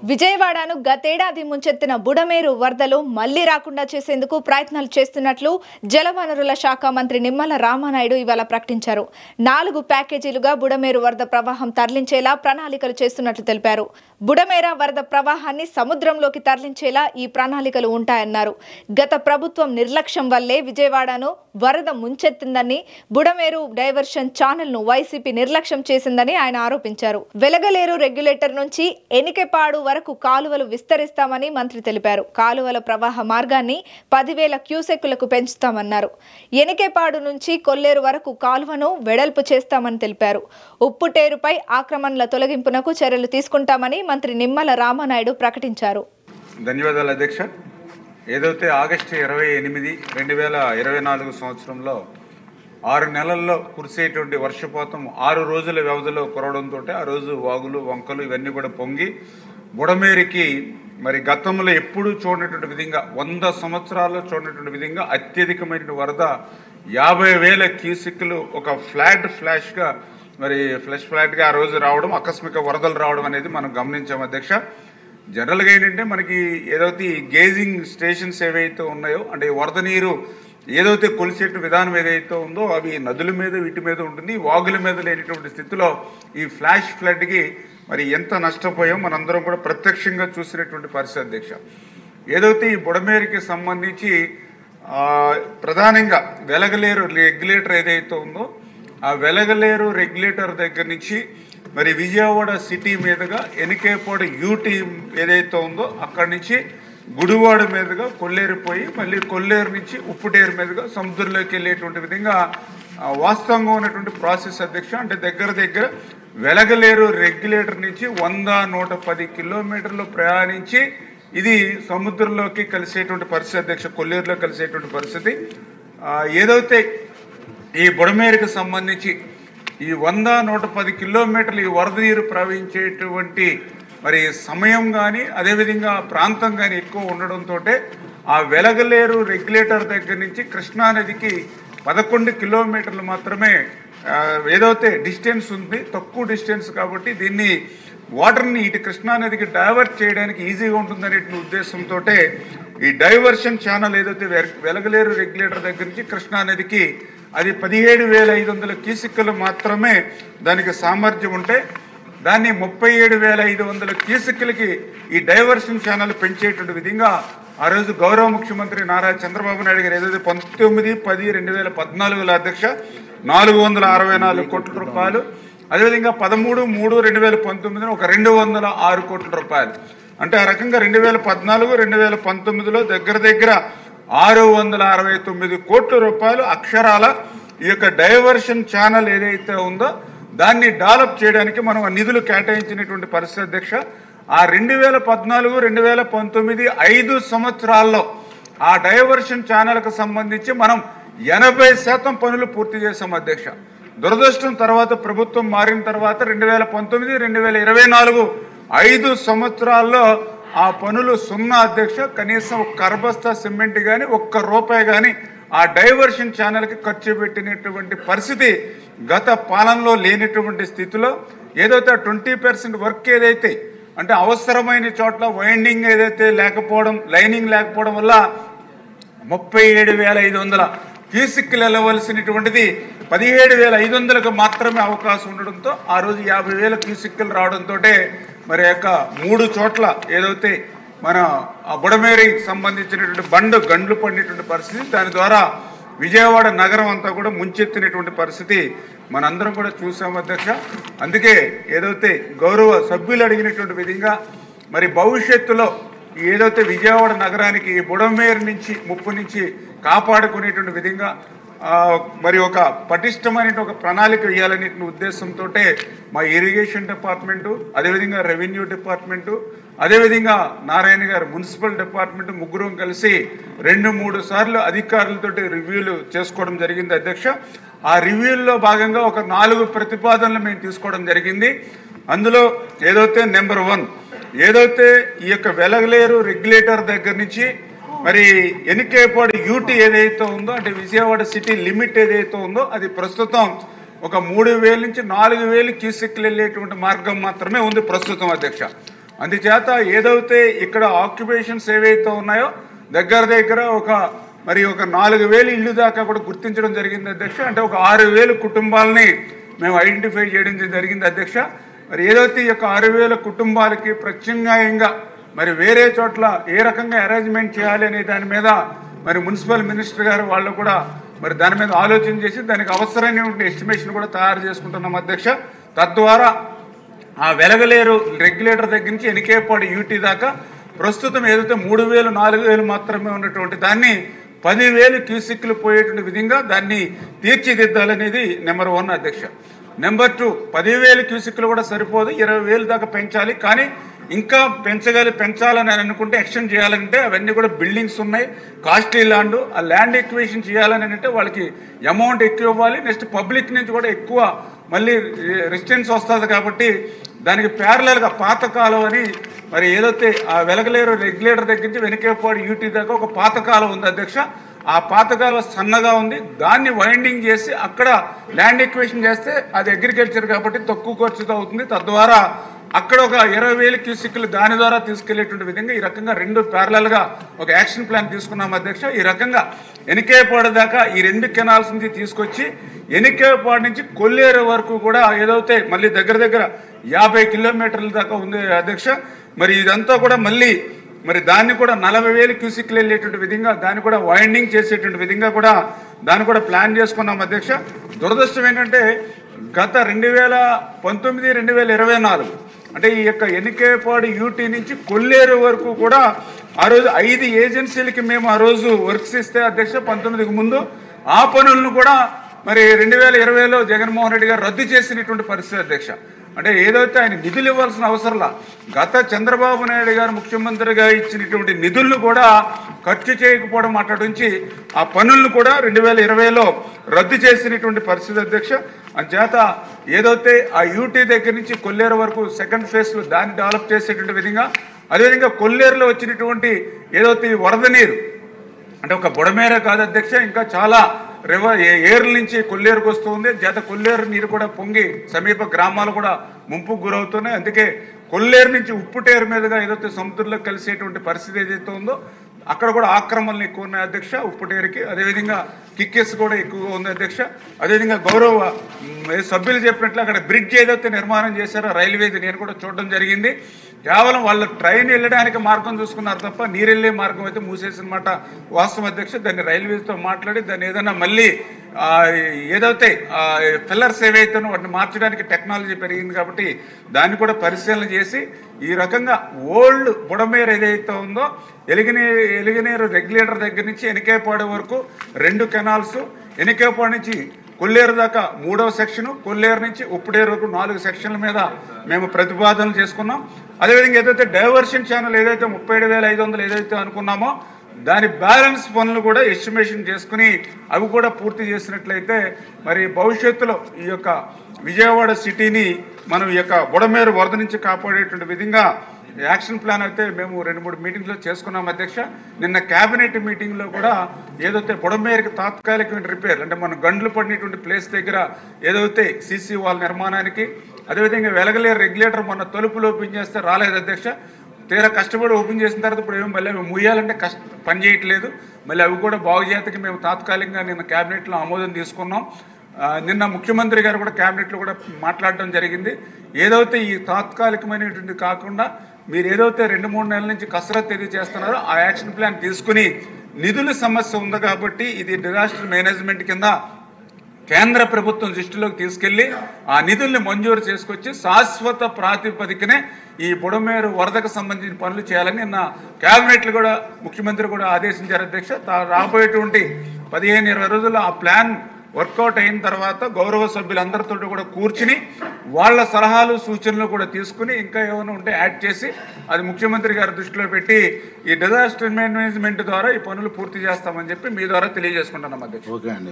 విజయవాడను గతేడాది ముంచెత్తిన బుడమేరు వరదలు మళ్లీ రాకుండా చేసేందుకు ప్రయత్నాలు చేస్తున్నట్లు జలవనరుల శాఖ మంత్రి నిమ్మల రామానాయుడు ఇవాళ ప్రకటించారు. 4 ప్యాకేజీలుగా బుడమేరు వరద ప్రవాహం తరలించేలా ప్రణాళికలు చేస్తున్నట్లు తెలిపారు. బుడమేర వరద ప్రవాహాన్ని సముద్రంలోకి తరలించేలా ఈ ప్రణాళికలు ఉంటాయన్నారు. గత ప్రభుత్వం నిర్లక్ష్యం వల్లే విజయవాడను వరద ముంచెత్తిందని, బుడమేరు డైవర్షన్ ఛానల్ ను వైసీపీ నిర్లక్ష్యం చేసిందని ఆయన ఆరోపించారు. వెలగలేరు రెగ్యులేటర్ నుంచి ఎనికెపాడు వరకు కాలువలు విస్తరిస్తామని మంత్రి తెలిపారు. కాలువల ప్రవాహ మార్గాన్ని 10,000 క్యూసెక్కులకు పెంచుతామన్నారు. ఎనికెపాడు నుంచి కొల్లేరు వరకు కాలువను వెడల్పు చేస్తామని తెలిపారు. ఉప్పుటేరుపై ఆక్రమణల తొలగింపునకు చర్యలు తీసుకుంటామని మంత్రి నిమ్మల రామానాయుడు ప్రకటించారు. ధన్యవాదాలు అధ్యక్ష. ఏదైతే ఆగస్టు 28, 2024 సంవత్సరంలో 6 నెలల్లో కురిసేటువంటి వర్షపాతం 6 రోజుల వ్యవధిలో కురవడంతో ఆ రోజు వాగులు వంకలు ఇవన్నీ కూడా పొంగి బుడమేరికి మరి గతంలో ఎప్పుడూ చూడనటువంటి విధంగా 100 సంవత్సరాల్లో చూడనటువంటి విధంగా అత్యధికమైన వరద 50,000 క్యూసెక్కులు ఒక ఫ్లాష్గా మరి ఫ్లాట్గా ఆ రోజు రావడం, ఆకస్మిక వరదలు రావడం అనేది మనం గమనించాం అధ్యక్ష. జనరల్గా ఏంటంటే మనకి ఏదైతే ఈ గేజింగ్ స్టేషన్స్ ఏవైతే ఉన్నాయో అంటే వరద నీరు ఏదైతే కొలిసేట విధానం ఏదైతే ఉందో అవి నదుల మీద వీటి మీద ఉంటుంది. వాగుల మీద లేనటువంటి స్థితిలో ఈ ఫ్లాష్ ఫ్లడ్కి మరి ఎంత నష్టపోయాం మనందరం కూడా ప్రత్యక్షంగా చూసినటువంటి పరిస్థితి అధ్యక్ష. ఏదైతే ఈ బుడమేరుకి సంబంధించి ప్రధానంగా వెలగలేరు రెగ్యులేటర్ ఏదైతే ఉందో ఆ వెలగలేరు రెగ్యులేటర్ దగ్గర నుంచి మరి విజయవాడ సిటీ మీదుగా ఎనికేపాడు యూటీ ఏదైతే ఉందో అక్కడి నుంచి గుడివాడ మీదుగా కొల్లేరు పోయి మళ్ళీ కొల్లేరు నుంచి ఉప్పుటేరు మీదుగా సముద్రంలోకి వెళ్ళేటువంటి విధంగా వాస్తవంగా ఉన్నటువంటి ప్రాసెస్ అధ్యక్ష. అంటే దగ్గర వెలగలేరు రెగ్యులేటర్ నుంచి 100-110 కిలోమీటర్లు ప్రయాణించి ఇది సముద్రంలోకి కలిసేటువంటి పరిస్థితి అధ్యక్ష, కొల్లేరులో కలిసేటువంటి పరిస్థితి. ఏదైతే ఈ బుడమేరుకు సంబంధించి ఈ 100-110 కిలోమీటర్లు ఈ వరద నీరు ప్రవహించేటువంటి మరి సమయం కానీ అదేవిధంగా ప్రాంతం కానీ ఎక్కువ ఉండడంతో ఆ వెలగలేరు రెగ్యులేటర్ దగ్గర నుంచి కృష్ణానదికి 11 కిలోమీటర్లు మాత్రమే ఏదైతే డిస్టెన్స్ ఉంది, తక్కువ డిస్టెన్స్ కాబట్టి దీన్ని వాటర్ని ఇటు కృష్ణానదికి డైవర్ట్ చేయడానికి ఈజీగా ఉంటుందనే ఉద్దేశంతో ఈ డైవర్షన్ ఛానల్ ఏదైతే వెలగలేరు రెగ్యులేటర్ దగ్గర నుంచి కృష్ణానదికి అది 17,500 క్యూసెక్కులు మాత్రమే దానికి సామర్థ్యం ఉంటే దాన్ని 37,500 క్యూసెక్కులకి ఈ డైవర్షన్ ఛానల్ పెంచేటువంటి విధంగా ఆ రోజు గౌరవ ముఖ్యమంత్రి నారా చంద్రబాబు నాయుడు గారు ఏదైతే 19/10/2014 అధ్యక్ష 464 కోట్ల రూపాయలు, అదేవిధంగా 13/3/2019 ఒక 206 కోట్ల రూపాయలు, అంటే ఆ రకంగా 2014-2019లో దగ్గర 669 కోట్ల రూపాయలు అక్షరాల ఈ యొక్క డైవర్షన్ ఛానల్ ఏదైతే ఉందో దాన్ని డెవలప్ చేయడానికి మనం నిధులు కేటాయించినటువంటి పరిస్థితి అధ్యక్ష. ఆ 2014-2019 5 సంవత్సరాల్లో ఆ డైవర్షన్ ఛానల్కు సంబంధించి మనం 80% పనులు పూర్తి చేశాం అధ్యక్ష. దురదృష్టం తర్వాత ప్రభుత్వం మారిన తర్వాత 2019-2024 5 సంవత్సరాల్లో ఆ పనులు 0 అధ్యక్ష. కనీసం ఒక కర్బస్తా సిమెంట్ కానీ ఒక్క రూపాయి కానీ ఆ డైవర్షన్ ఛానల్కి ఖర్చు పెట్టినటువంటి పరిస్థితి గత పాలనలో లేనటువంటి స్థితిలో ఏదైతే 20% వర్క్ ఏదైతే అంటే అవసరమైన చోట్ల వైండింగ్ ఏదైతే లేకపోవడం, లైనింగ్ లేకపోవడం వల్ల 37,500 క్యూసెక్కులు వెళ్ళవలసినటువంటిది 17,500కు మాత్రమే అవకాశం ఉండడంతో ఆ రోజు 50,000 క్యూసెక్కులు రావడంతో మరి యొక్క 3 చోట్ల ఏదైతే మన బుడమేరికి సంబంధించినటువంటి గండ్లు పడినటువంటి పరిస్థితి, దాని ద్వారా విజయవాడ నగరం అంతా కూడా ముంచెత్తినటువంటి పరిస్థితి మనందరం కూడా చూసాం అధ్యక్ష. అందుకే ఏదైతే గౌరవ సభ్యులు అడిగినటువంటి విధంగా మరి భవిష్యత్తులో ఏదైతే విజయవాడ నగరానికి బుడమేరు నుంచి ముప్పు నుంచి కాపాడుకునేటువంటి విధంగా మరి ఒక పటిష్టమైన ఒక ప్రణాళిక వేయాలనే ఉద్దేశంతో మా ఇరిగేషన్ డిపార్ట్మెంటు, అదేవిధంగా రెవెన్యూ డిపార్ట్మెంటు, అదేవిధంగా నారాయణ గారు మున్సిపల్ డిపార్ట్మెంట్ ముగ్గురం కలిసి 2-3 సార్లు అధికారులతో రివ్యూలు చేసుకోవడం జరిగింది అధ్యక్ష. ఆ రివ్యూల్లో భాగంగా ఒక 4 ప్రతిపాదనలు మేము తీసుకోవడం జరిగింది. అందులో ఏదైతే నెంబర్ 1 ఏదైతే ఈ యొక్క వెలగలేరు రెగ్యులేటర్ దగ్గర నుంచి మరి ఎనికేపాడు యూటీ ఏదైతే ఉందో అంటే విజయవాడ సిటీ లిమిట్ ఏదైతే ఉందో అది ప్రస్తుతం ఒక 3,000 నుంచి 4,000 క్యూసెక్లు వెళ్ళేటువంటి మార్గం మాత్రమే ఉంది ప్రస్తుతం అధ్యక్ష. అందుచేత ఏదైతే ఇక్కడ ఆక్యుపేషన్స్ ఏవైతే ఉన్నాయో దగ్గర ఒక 4,000 ఇళ్ళు దాకా కూడా గుర్తించడం జరిగింది అధ్యక్ష. అంటే ఒక 6,000 కుటుంబాలని మేము ఐడెంటిఫై చేయడం జరిగింది అధ్యక్ష. మరి ఏదైతే ఈ యొక్క 6,000 కుటుంబాలకి ప్రత్యామ్నాయంగా మరి వేరే చోట్ల ఏ రకంగా అరేంజ్మెంట్ చేయాలి అనే దాని మీద మరి మున్సిపల్ మినిస్టర్ గారు వాళ్ళు కూడా మరి దాని మీద ఆలోచన చేసి దానికి అవసరమైన ఎస్టిమేషన్ కూడా తయారు చేసుకుంటున్నాం అధ్యక్ష. తద్వారా ఆ వెలగలేరు రెగ్యులేటర్ దగ్గర నుంచి ఎనికేపాడు యూటీ దాకా ప్రస్తుతం ఏదైతే 3,000 4,000 మాత్రమే ఉన్నటువంటి దాన్ని 10,000 క్యూసిక్లు పోయేటువంటి విధంగా దాన్ని తీర్చిదిద్దాలనేది నెంబర్ 1 అధ్యక్ష. నెంబర్ 2 10,000 క్యూసిక్లు కూడా సరిపోదు, 20,000 దాకా పెంచాలి. కానీ ఇంకా పెంచాలని అనుకుంటే ఎక్స్టెండ్ చేయాలంటే అవన్నీ కూడా బిల్డింగ్స్ ఉన్నాయి, కాస్ట్లీ ల్యాండ్. ఆ ల్యాండ్ ఎక్విజిషన్ చేయాలని అంటే వాళ్ళకి అమౌంట్ ఎక్కువ ఇవ్వాలి. నెక్స్ట్ పబ్లిక్ నుంచి కూడా ఎక్కువ మళ్ళీ రెసిస్టెన్స్ వస్తుంది. కాబట్టి దానికి ప్యారలల్గా పాత కాలం అని మరి ఏదైతే ఆ వెలగలేరు రెగ్యులేటర్ దగ్గర నుంచి వెనకేపాడు యూటీ దాకా ఒక పాత కాలం ఉంది అధ్యక్ష. ఆ పాతకాలం సన్నగా ఉంది, దాన్ని వైండింగ్ చేసి అక్కడ ల్యాండ్ ఎక్వేషన్ చేస్తే అది అగ్రికల్చర్ కాబట్టి తక్కువ ఖర్చుతో అవుతుంది. తద్వారా అక్కడ ఒక 20,000 క్యూసిక్లు దాని ద్వారా తీసుకెళ్లేటువంటి విధంగా ఈ రకంగా 2 ప్యారలల్గా ఒక యాక్షన్ ప్లాన్ తీసుకున్నాం అధ్యక్ష. ఈ రకంగా ఎనికేపాడు దాకా ఈ 2 కెనాల్స్ నుంచి తీసుకొచ్చి ఎనికేపాడు నుంచి కొల్లేరు వరకు కూడా ఏదైతే మళ్ళీ దగ్గర 50 కిలోమీటర్ల దాకా ఉంది అధ్యక్ష. మరి ఇదంతా కూడా మళ్ళీ మరి దాన్ని కూడా 40,000 క్యూసిక్లు వెళ్ళేటువంటి విధంగా దాన్ని కూడా వైండింగ్ చేసేటువంటి విధంగా కూడా దాన్ని కూడా ప్లాన్ చేసుకున్నాం అధ్యక్ష. దురదృష్టం ఏంటంటే గత 2019, 2024 అంటే ఈ యొక్క ఎనికేపాడు యూటీ నుంచి కొల్లేరు వరకు కూడా ఆ రోజు 5 ఏజెన్సీలకి మేము ఆ రోజు వర్క్స్ ఇస్తే అధ్యక్ష 19కి ముందు ఆ పనులను కూడా మరి 2020లో జగన్మోహన్ రెడ్డి గారు రద్దు చేసినటువంటి పరిస్థితి అధ్యక్ష. అంటే ఏదైతే ఆయన నిధులు ఇవ్వాల్సిన అవసరంలా గత చంద్రబాబు నాయుడు గారు ముఖ్యమంత్రిగా ఇచ్చినటువంటి నిధులను కూడా ఖర్చు చేయకపోవడం మాట్లాడించి ఆ పనులను కూడా 2020లో రద్దు చేసినటువంటి పరిస్థితి అధ్యక్ష. అంచేత ఏదైతే ఆ యూటీ దగ్గర నుంచి కొల్లేరు వరకు సెకండ్ ఫేజ్లో దాన్ని డెవలప్ చేసేటువంటి విధంగా, అదేవిధంగా కొల్లేరులో వచ్చినటువంటి ఏదైతే వరద నీరు అంటే ఒక బుడమేర కాదు అధ్యక్ష, ఇంకా చాలా ఏర్ల నుంచి కొల్లేరుకు వస్తుంది. చేత కొల్లేరు నీరు కూడా పొంగి సమీప గ్రామాలు కూడా ముంపుకు గురవుతున్నాయి. అందుకే కొల్లేరు నుంచి ఉప్పుటేరు మీదుగా ఏదైతే సముద్రంలో కలిసేటువంటి పరిస్థితి ఏదైతే ఉందో అక్కడ కూడా ఆక్రమణలు ఎక్కువ ఉన్నాయి అధ్యక్ష ఉప్పుటేరుకి. అదేవిధంగా కిక్కెస్ కూడా ఎక్కువగా ఉంది అధ్యక్ష. అదేవిధంగా గౌరవ సభ్యులు చెప్పినట్లు అక్కడ బ్రిడ్జ్ ఏదైతే నిర్మాణం చేశారో రైల్వేది నేను కూడా చూడడం జరిగింది. కేవలం వాళ్ళ ట్రైన్ వెళ్ళడానికి మార్గం చూసుకున్నారు తప్ప నీరు వెళ్ళే మార్గం అయితే మూసేసిన మాట వాస్తవం అధ్యక్ష. దాన్ని రైల్వేస్తో మాట్లాడి దాన్ని ఏదైనా మళ్ళీ ఏదైతే పిల్లర్స్ ఏవైతేనో వాటిని మార్చడానికి టెక్నాలజీ పెరిగింది కాబట్టి దాన్ని కూడా పరిశీలన చేసి ఈ రకంగా ఓల్డ్ బుడమేరు ఏదైతే ఉందో ఎలిగినేరు రెగ్యులేటర్ దగ్గర నుంచి ఎనికేపాడు వరకు 2 కెనాల్స్, ఎనికేపాడు నుంచి కొల్లేరు దాకా 3వ సెక్షను, కొల్లేరు నుంచి ఉప్పుడేరు వరకు 4 సెక్షన్ల మీద మేము ప్రతిపాదనలు చేసుకున్నాం. అదేవిధంగా ఏదైతే డైవర్షన్ ఛానల్ ఏదైతే 37,500 ఏదైతే అనుకున్నామో దాని బ్యాలెన్స్ పనులు కూడా ఎస్టిమేషన్ చేసుకుని అవి కూడా పూర్తి చేసినట్లయితే మరి భవిష్యత్తులో ఈ యొక్క విజయవాడ సిటీని మనం ఈ యొక్క బుడమేరు వరద నుంచి కాపాడేటువంటి విధంగా యాక్షన్ ప్లాన్ అయితే మేము 2-3 మీటింగ్లో చేసుకున్నాం అధ్యక్ష. నిన్న క్యాబినెట్ మీటింగ్లో కూడా ఏదైతే బుడమేరుకి తాత్కాలికమైన రిపేర్ అంటే మనం గండ్లు పడినటువంటి ప్లేస్ దగ్గర ఏదైతే సీసీ వాల్ నిర్మాణానికి, అదేవిధంగా వెలగలేరు రెగ్యులేటర్ మొన్న తలుపులు ఓపెన్ చేస్తే రాలేదు అధ్యక్ష. తీరా కష్టపడి ఓపెన్ చేసిన తర్వాత ఇప్పుడు ఏమో మళ్ళీ అవి ముయ్యాలంటే పని చేయట్లేదు. మళ్ళీ అవి కూడా బాగు చేతకి మేము తాత్కాలికంగా నిన్న క్యాబినెట్లో ఆమోదం తీసుకున్నాం. నిన్న ముఖ్యమంత్రి గారు కూడా క్యాబినెట్లో కూడా మాట్లాడడం జరిగింది. ఏదైతే ఈ తాత్కాలికమైనటువంటి కాకుండా మీరు ఏదైతే 2-3 నెలల నుంచి కసరత్తు ఏది చేస్తున్నారో ఆ యాక్షన్ ప్లాన్ తీసుకుని నిధుల సమస్య ఉంది కాబట్టి ఇది డిజాస్టర్ మేనేజ్మెంట్ కింద కేంద్ర ప్రభుత్వం దృష్టిలోకి తీసుకెళ్లి ఆ నిధుల్ని మంజూరు చేసుకొచ్చి శాశ్వత ప్రాతిపదికనే ఈ బుడమేరు వరదకు సంబంధించిన పనులు చేయాలని నిన్న క్యాబినెట్లు కూడా ముఖ్యమంత్రి కూడా ఆదేశించారు అధ్యక్ష. రాబోయేటువంటి 15-20 రోజుల్లో ఆ ప్లాన్ వర్కౌట్ అయిన తర్వాత గౌరవ సభ్యులందరితో కూడా కూర్చుని వాళ్ళ సలహాలు సూచనలు కూడా తీసుకుని ఇంకా ఏమైనా ఉంటే యాడ్ చేసి అది ముఖ్యమంత్రి గారి దృష్టిలో పెట్టి ఈ డిజాస్టర్ మేనేజ్మెంట్ ద్వారా ఈ పనులు పూర్తి చేస్తామని చెప్పి మీ ద్వారా తెలియజేసుకుంటున్నాం అధ్యక్ష. ఓకే అండి.